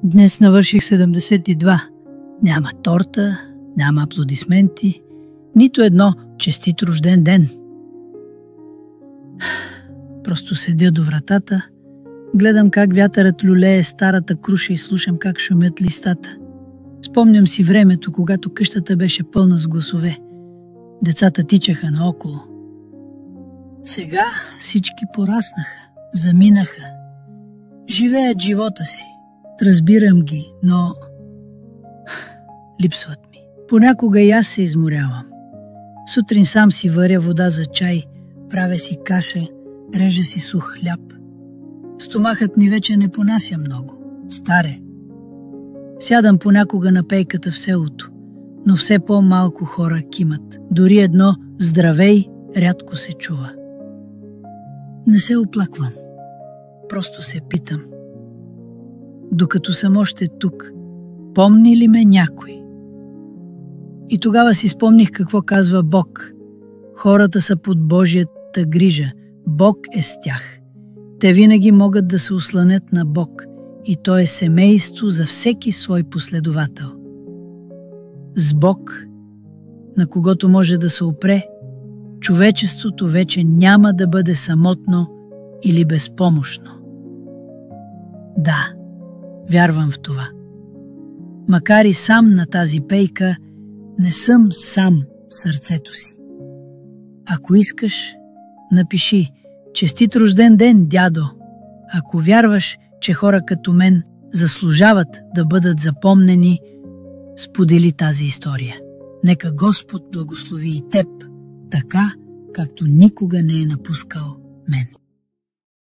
Днес навърших 72. Няма торта, няма аплодисменти, нито едно честит рожден ден. Просто седя до вратата, гледам как вятърът люлее старата круша и слушам как шумят листата. Спомням си времето, когато къщата беше пълна с гласове. Децата тичаха наоколо. Сега всички пораснаха, заминаха. Живеят живота си. Разбирам ги, но липсват ми. Понякога и аз се изморявам. Сутрин сам си варя вода за чай, правя си каша, режа си сух хляб. Стомахът ми вече не понася много. Старе. Сядам понякога на пейката в селото, но все по-малко хора кимат. Дори едно здравей рядко се чува. Не се оплаквам. Просто се питам. Докато съм още тук, помни ли ме някой? И тогава си спомних какво казва Бог. Хората са под Божията грижа. Бог е с тях. Те винаги могат да се осланят на Бог и Той е семейство за всеки свой последовател. С Бог, на когото може да се опре, човечеството вече няма да бъде самотно или безпомощно. Да, вярвам в това. Макар и сам на тази пейка, не съм сам в сърцето си. Ако искаш, напиши «Честит рожден ден, дядо!» Ако вярваш, че хора като мен заслужават да бъдат запомнени, сподели тази история. Нека Господ благослови и теб, така, както никога не е напускал мен.